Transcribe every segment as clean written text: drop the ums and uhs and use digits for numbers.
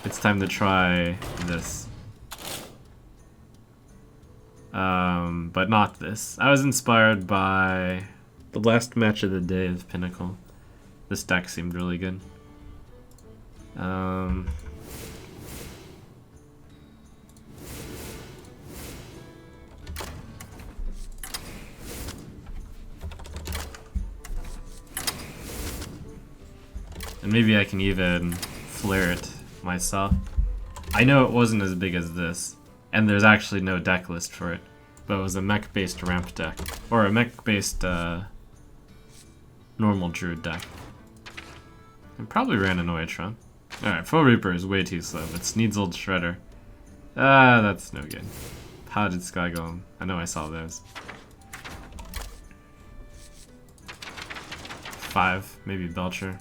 it's time to try this. But not this. I was inspired by the last match of the day of Pinnacle. This deck seemed really good. And maybe I can even flare it myself. I know it wasn't as big as this, and there's actually no deck list for it, but it was a mech-based ramp deck, or a mech-based normal Druid deck. And probably ran an Oitron. Alright, Full Reaper is way too slow, but Sneed's Old Shredder. Ah, that's no good. Paladin Sky Golem. I know I saw those. 5, maybe Belcher.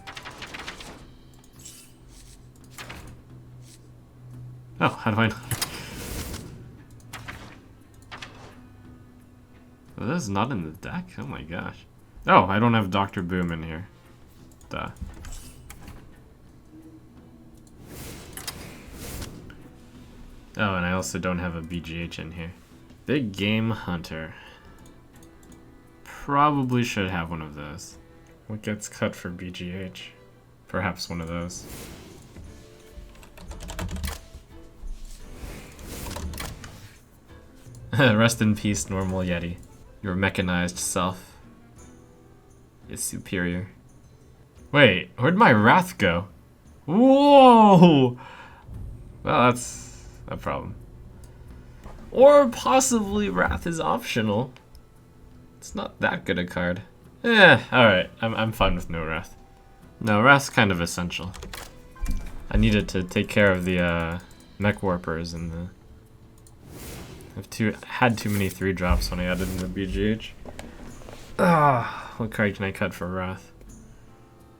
Oh, how do I know? Oh, this is not in the deck? Oh my gosh. Oh, I don't have Dr. Boom in here. Duh. Oh, and I also don't have a BGH in here. Big Game Hunter. Probably should have one of those. What gets cut for BGH? Perhaps one of those. Rest in peace, normal Yeti. Your mechanized self is superior. Wait, where'd my Wrath go? Whoa! Well, that's a problem. Or possibly Wrath is optional. It's not that good a card. Alright, I'm fine with no Wrath. No, Wrath's kind of essential. I needed to take care of the mech warpers and the... I've had too many 3-drops when I added in the BGH. What card can I cut for Wrath?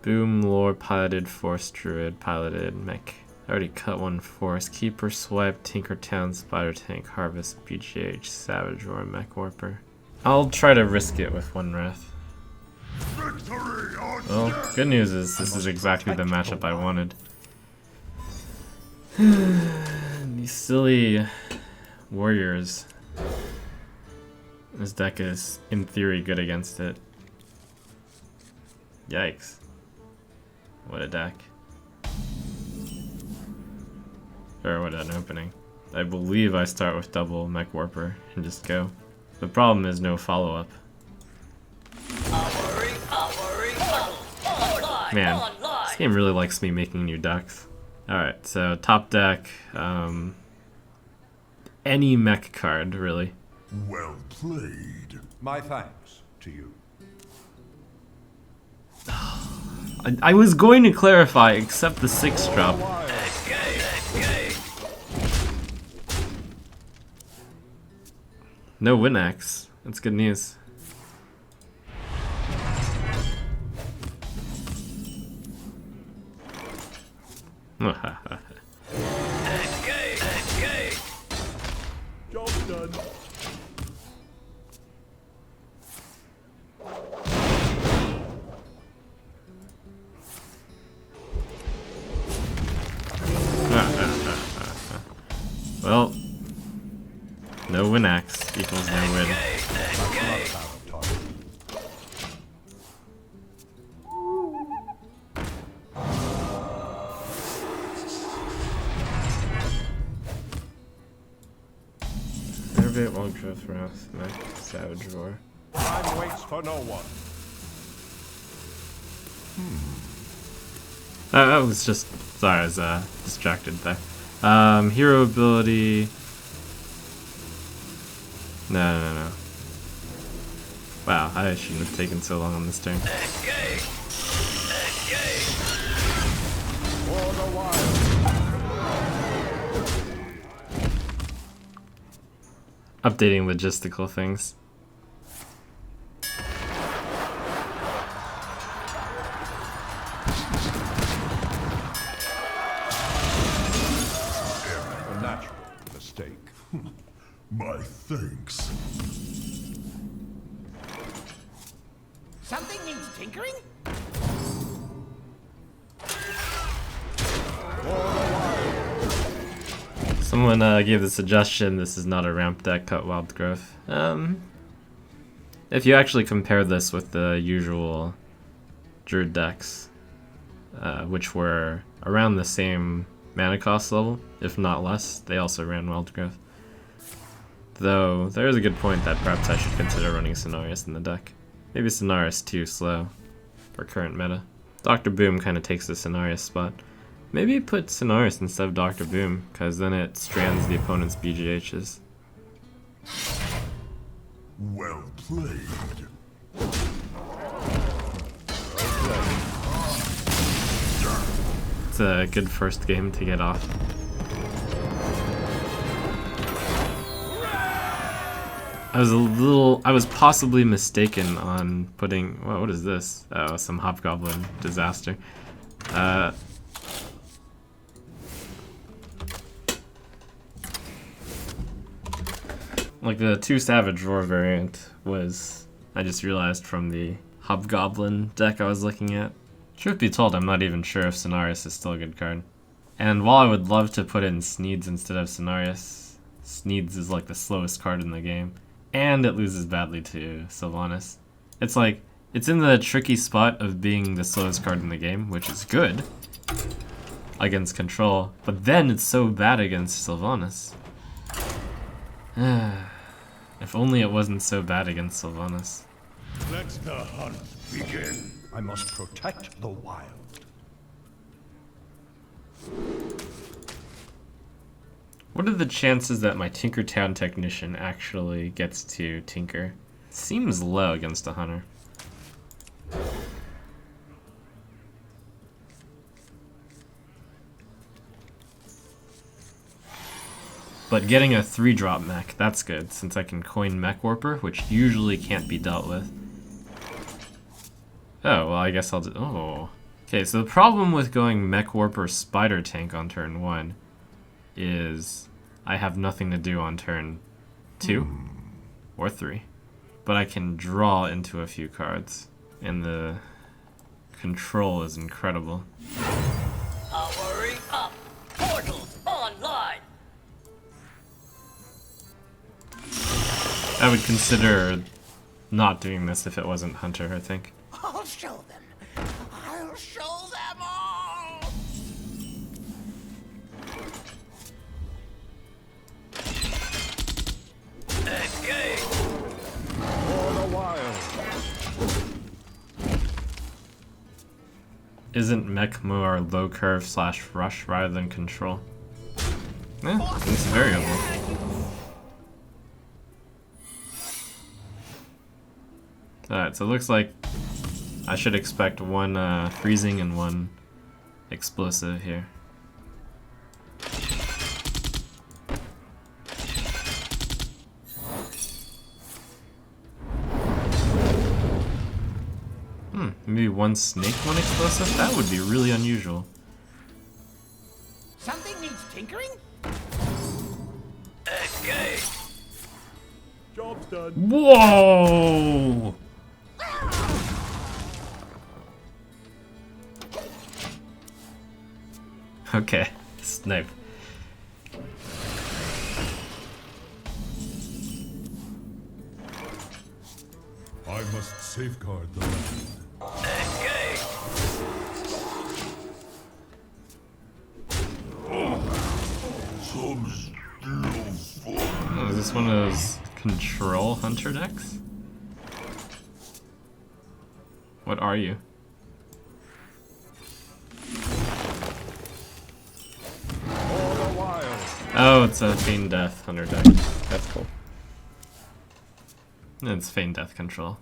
Boom, Lore, Piloted, Force, Druid, Piloted, Mech. I already cut one Force. Keeper, Swipe, Tinkertown, Spider Tank, Harvest, BGH, Savage, or Mech Warper. I'll try to risk it with one Wrath. Well, good news is this is exactly the matchup I wanted. These silly... Warriors. This deck is, in theory, good against it. Yikes. What a deck. Or what an opening. I believe I start with double Mech Warper and just go. The problem is no follow-up. Man, this game really likes me making new decks. Alright, so top deck, any mech card, really. Well played. My thanks to you. I was going to clarify, except the 6-drop. No Winax. That's good news. Job done. Well, no Winax equals no win. Innervate, Longcross, Wrath, Mech, Savage Roar. Time waits for no one. I was just, sorry, I was distracted there. Hero ability. No. Wow, I shouldn't have taken so long on this turn. Updating logistical things. A natural mistake. My thanks. Something needs tinkering? For the wild. Someone gave the suggestion this is not a ramp deck, cut wild growth. If you actually compare this with the usual Druid decks, which were around the same mana cost level, if not less, they also ran wild growth. Though there is a good point that perhaps I should consider running Cenarius in the deck. Maybe Cenarius too slow for current meta. Dr. Boom kind of takes the Cenarius spot. Maybe put Cenarius instead of Dr. Boom, because then it strands the opponent's BGHs. Well played. It's a good first game to get off. I was possibly mistaken on putting, well, what is this? Oh, some Hobgoblin disaster. Like the 2 Savage Roar variant was, I just realized from the Hobgoblin deck I was looking at. Truth be told, I'm not even sure if Cenarius is still a good card. And while I would love to put in Sneeds instead of Cenarius, Sneeds is like the slowest card in the game. And it loses badly to Sylvanas. It's like, it's in the tricky spot of being the slowest card in the game, which is good against control, but then it's so bad against Sylvanas. If only it wasn't so bad against Sylvanas. Let the hunt begin. I must protect the wild. What are the chances that my Tinkertown Technician actually gets to Tinker? Seems low against a Hunter. But getting a 3-drop mech, that's good, since I can coin Mech Warper, which usually can't be dealt with. Oh, well I guess I'll do, oh. Okay, so the problem with going Mech Warper Spider Tank on turn 1 is I have nothing to do on turn 2 or 3. But I can draw into a few cards, and the control is incredible. Powering up! Portals online! I would consider not doing this if it wasn't Hunter, I think. I'll show them! I'll show them all! Escape! For the wild. Isn't mech more low curve / rush rather than control? It's variable. Alright, so it looks like I should expect one freezing and one explosive here. Maybe one snake, one explosive? That would be really unusual. Something needs tinkering? Escape! Job's done. Whoa! Okay, snipe. I must safeguard the land. Escape! Oh, is this one of those control hunter decks? What are you? For the wild. Oh, it's a Feign Death hunter deck. That's cool. It's Feign Death control.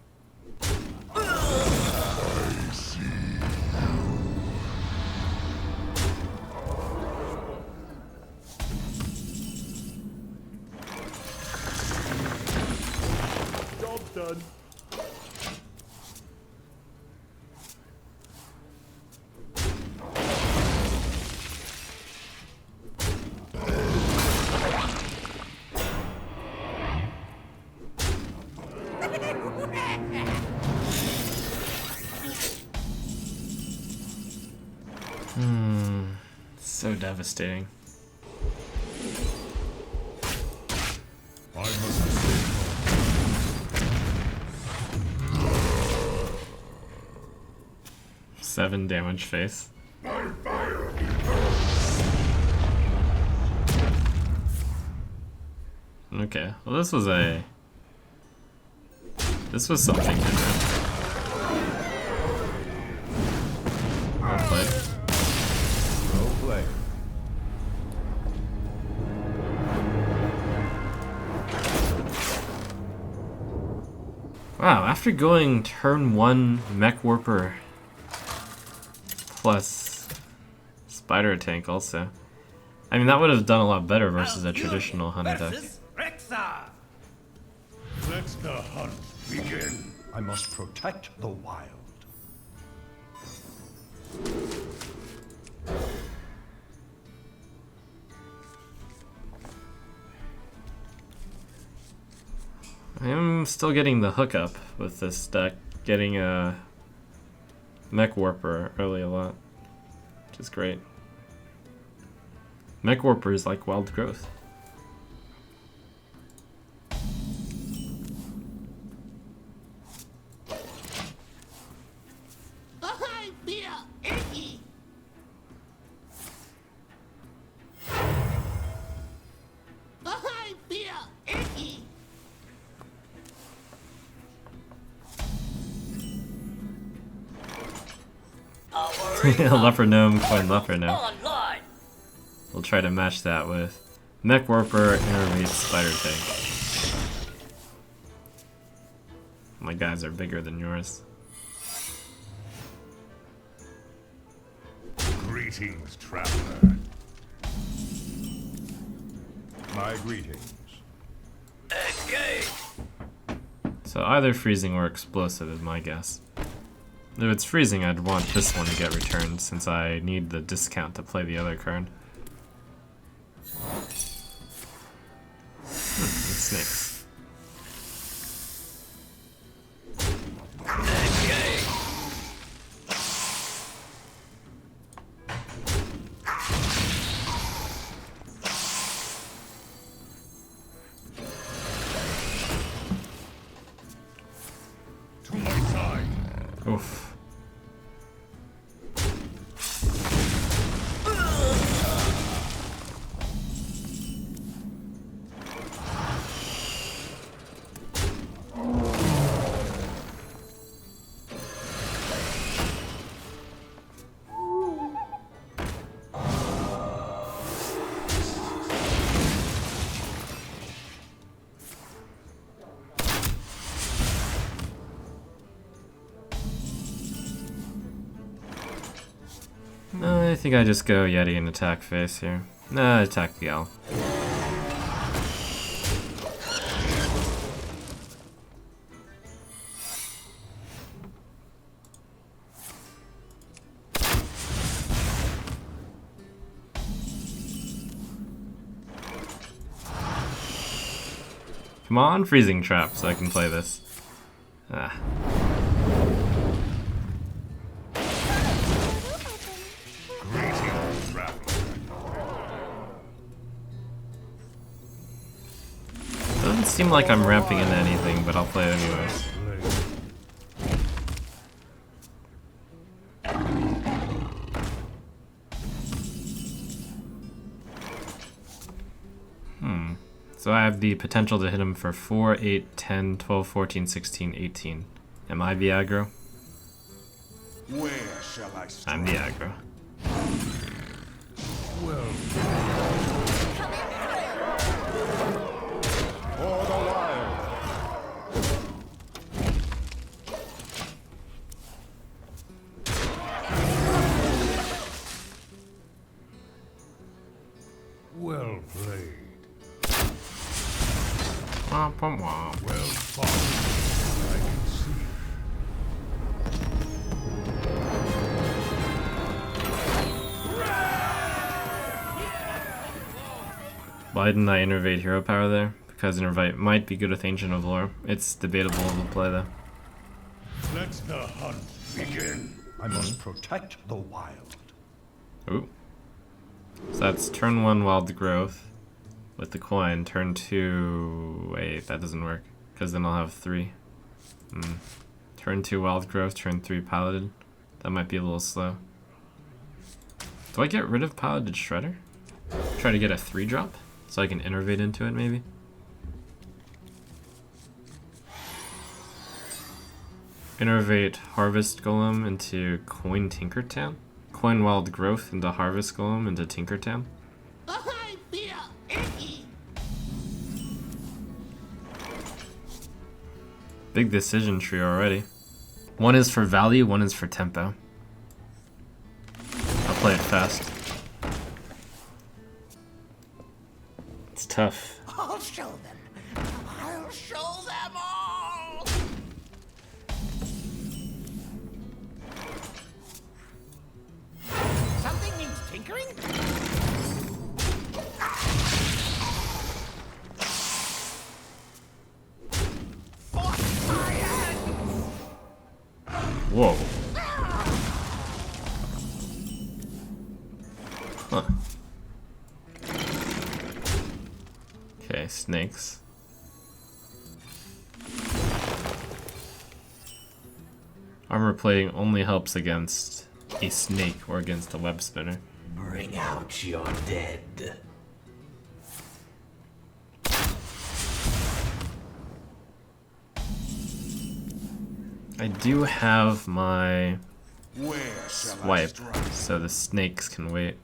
Job's done. So devastating. I must stay 7 damage face. Okay, well this was something different. Well played. well played. Wow, after going turn 1 Mech Warper plus Spider Tank also. I mean, that would have done a lot better versus a traditional hunter deck. Let the hunt begin. I must protect the wild. I am still getting the hookup with this deck, getting a Mech Warper early a lot, which is great. Mech Warper is like wild growth. Leper Gnome, coin Leper Gnome. We'll try to match that with Mech Warper, Interleaf, Spider Tank. My guys are bigger than yours. Greetings, traveler. My greetings. So either freezing or explosive is my guess. If it's freezing, I'd want this one to get returned since I need the discount to play the other card. Snakes. To my side. Oof. I think I just go Yeti and attack face here. Nah, attack the owl. Come on, freezing trap, so I can play this. Ah. Greetings, traveler. Doesn't seem like I'm ramping into anything, but I'll play it anyways. So I have the potential to hit him for 4, 8, 10, 12, 14, 16, 18. Am I the aggro? Where shall I start? I'm the aggro. Well, for the wild. Well played. Womp womp womp. Well fought. I can see. Why didn't I innervate hero power there? Because innervate might be good with Ancient of Lore. It's debatable to play though. Let the hunt begin. I must protect the wild. Ooh. So that's turn 1 Wild Growth. with the coin. Turn 2... Wait, that doesn't work. Because then I'll have 3. Turn 2 Wild Growth, turn 3 Paladin. That might be a little slow. Do I get rid of Paladin Shredder? Try to get a 3-drop? So I can innervate into it, maybe? Innervate Harvest Golem into Coin Tinkertown? Coin Wild Growth into Harvest Golem into Tinkertown? I feel icky. Big decision tree already. One is for value, one is for tempo. I'll play it fast. It's tough. I'll show them. I'll show them all. Something needs tinkering? Force my hands. Whoa. Huh. Okay, snakes. Armor plating only helps against a snake or against a web spinner. Bring out your dead. I do have my Where shall I swipe, strike? so the snakes can wait.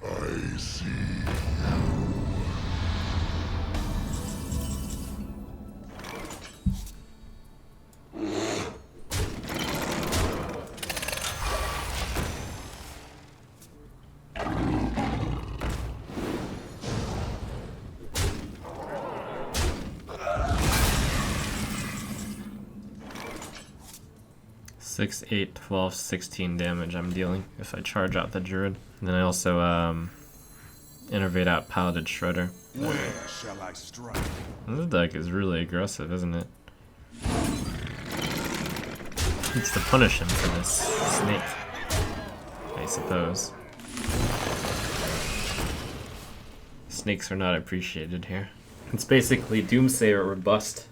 I see. Six, 8, 12, 16 damage I'm dealing if I charge out the Druid. And then I also innervate out Paladin Shredder. Where shall I strike? This deck is really aggressive, isn't it? It's to punish him for this snake, I suppose. Snakes are not appreciated here. It's basically Doomsayer or bust.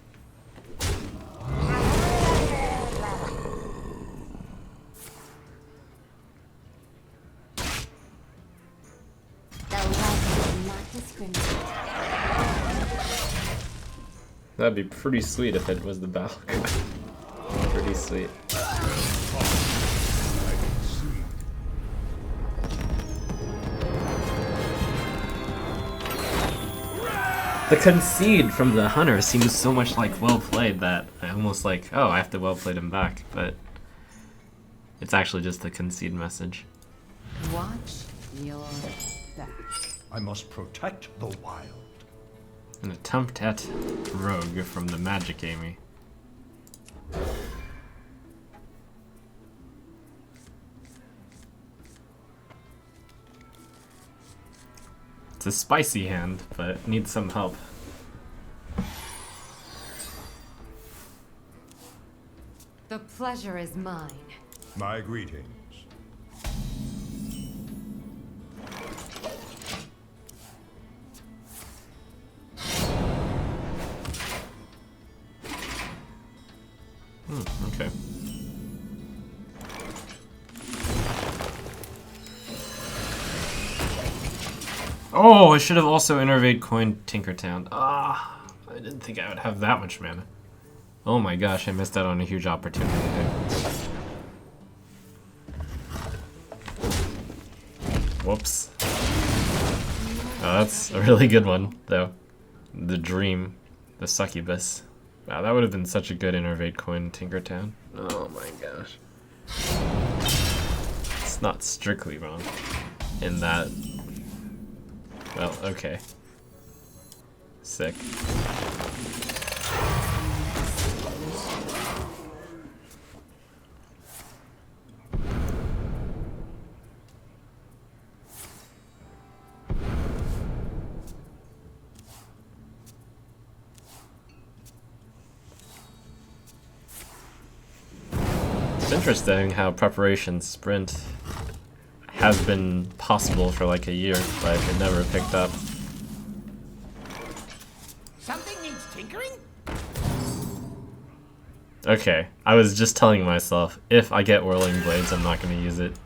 That'd be pretty sweet if it was the battle cry. Pretty sweet. The concede from the hunter seems so much like well played that I almost like, oh, I have to well play him back, but it's actually just the concede message. Watch your back. I must protect the wild. An attempt at rogue from the Magic Amy. It's a spicy hand, but needs some help. The pleasure is mine. My greetings. Okay. Oh, I should have also innervate coin Tinkertown. Ah, I didn't think I would have that much mana. Oh my gosh, I missed out on a huge opportunity there. Whoops. Oh, that's a really good one, though. The Dream. The Succubus. Wow, that would have been such a good innervate coin Tinkertown. Oh my gosh. It's not strictly wrong in that. Well, okay. Sick. It's interesting how Preparation Sprint has been possible for like a year, but it never picked up. Something needs tinkering? Okay, I was just telling myself, if I get Whirling Blades, I'm not going to use it.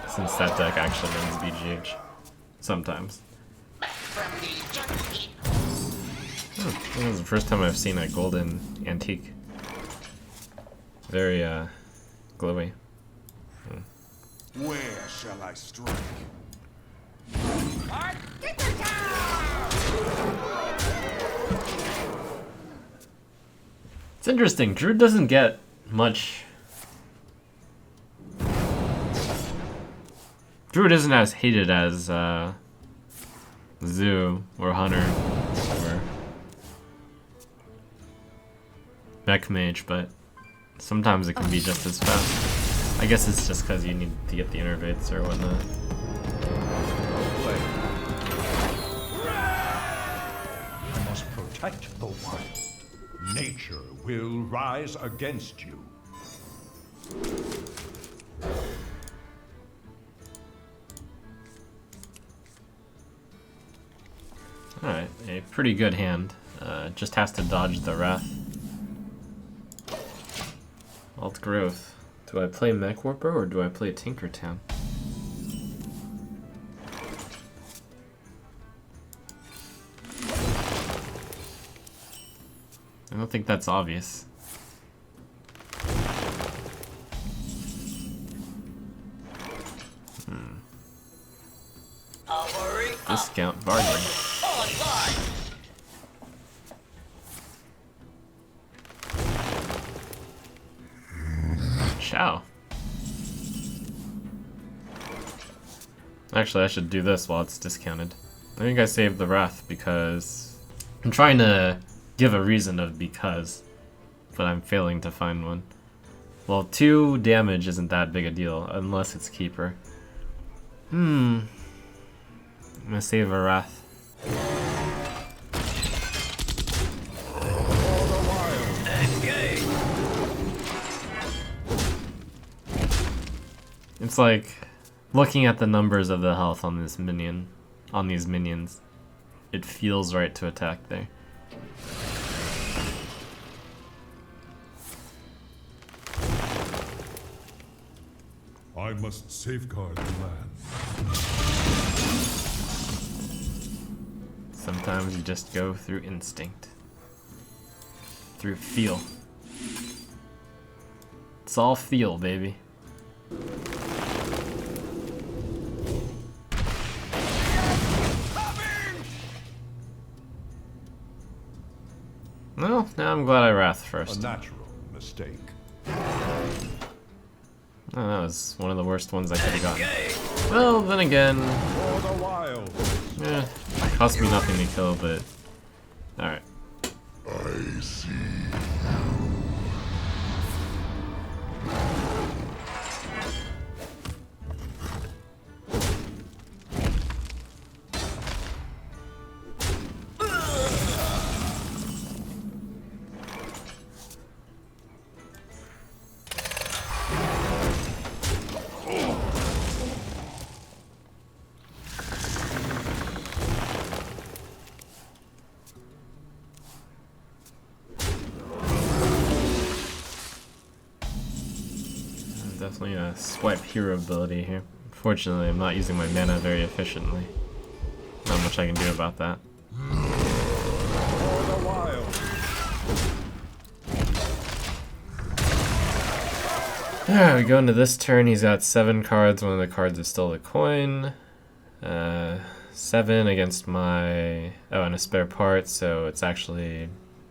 Since that deck actually ends BGH. Sometimes. From the junkie. This is the first time I've seen a golden antique. Very, glowy. Where shall I strike? It's interesting, Druid doesn't get much... Druid isn't as hated as, Zoo, or Hunter, or Mech Mage, but sometimes it can be just as fast. I guess it's just because you need to get the innervates or whatnot. I must protect the wild. Nature will rise against you. Alright, a pretty good hand. Just has to dodge the Wrath. Alt Growth. Do I play Mech Warper or do I play Tinkertown? I don't think that's obvious. Discount bargain. Ciao. Actually, I should do this while it's discounted. I think I saved the Wrath because I'm trying to give a reason of because, but I'm failing to find one. Well, 2 damage isn't that big a deal unless it's Keeper. I'm gonna save a Wrath. It's like looking at the numbers of the health on this minion, on these minions. It feels right to attack there. I must safeguard the land. Sometimes you just go through instinct. Through feel. It's all feel, baby. Well, now I'm glad I Wrath A first. natural mistake. Oh, that was one of the worst ones I could have gotten. Well, then again, For the wild. cost me nothing to kill, but alright. I see. Definitely a swipe hero ability here. Unfortunately, I'm not using my mana very efficiently. Not much I can do about that. For the wild. Alright, we go into this turn. He's got 7 cards. One of the cards is still a coin. 7 against my... Oh, and a spare part, so it's actually...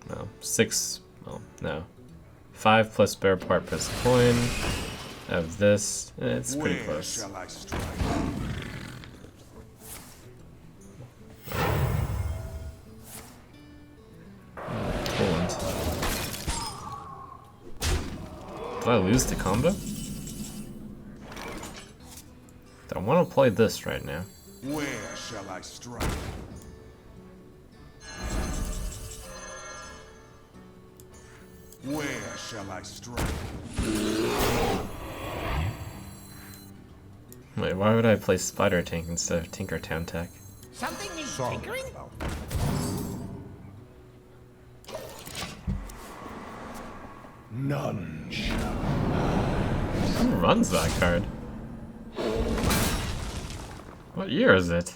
Well, 6... Well, no. 5 plus spare part plus coin. Of this. It's pretty Where close. shall I strike? Poland. Did I lose the combo? I want to play this right now. Where shall I strike? Where shall I strike? Wait, why would I play Spider Tank instead of Tinker Town Tech? Something needs Sorry tinkering? about that. None shall. Who runs that card? What year is it?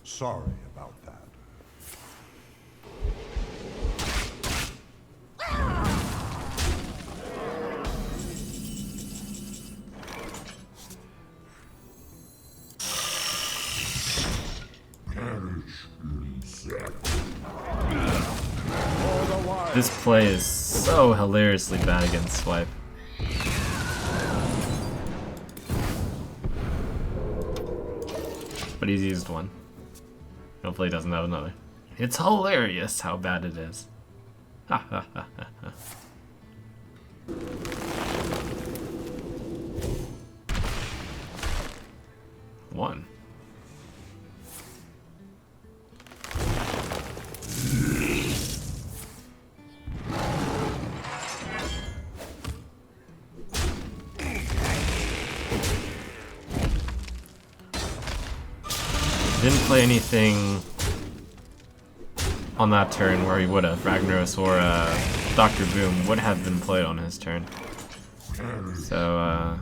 Sorry about that. This play is so hilariously bad against Swipe. But he's used one. Hopefully he doesn't have another. It's hilarious how bad it is. Ha ha ha ha ha. One. Didn't play anything on that turn where he would have. Ragnaros or Dr. Boom would have been played on his turn. So,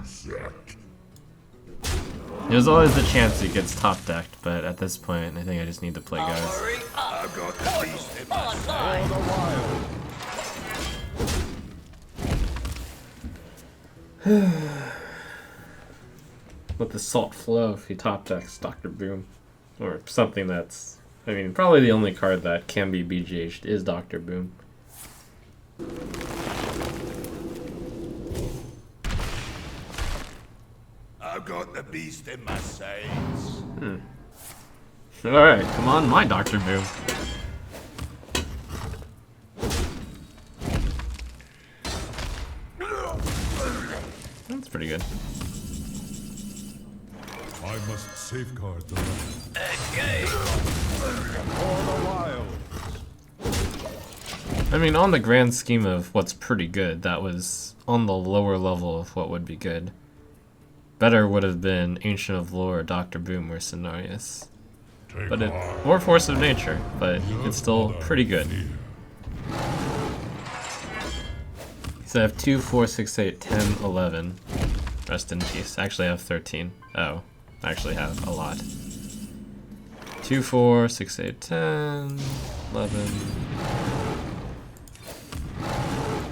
there's always a chance he gets top decked, but at this point, I think I just need to play guys. I've got the beast in my sight. For the wild. Let the salt flow if he top decks Dr. Boom. Or something that's, I mean, probably the only card that can be BGH'd is Dr. Boom. I've got the beast in my sights. Alright, come on, my Dr. Boom. That's pretty good. I must safeguard the land. Okay. For the wild. I mean, on the grand scheme of what's pretty good, that was on the lower level of what would be good. Better would have been Ancient of Lore, Dr. Boom, or Cenarius. But it, or Force of Nature, but it's still pretty good. So I have 2, 4, 6, 8, 10, 11. Rest in peace. Actually, I have 13. Oh, I actually have a lot. 2, 4, 6, 8, 10, 11.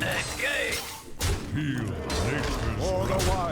Okay. Heal nature's. For the wild.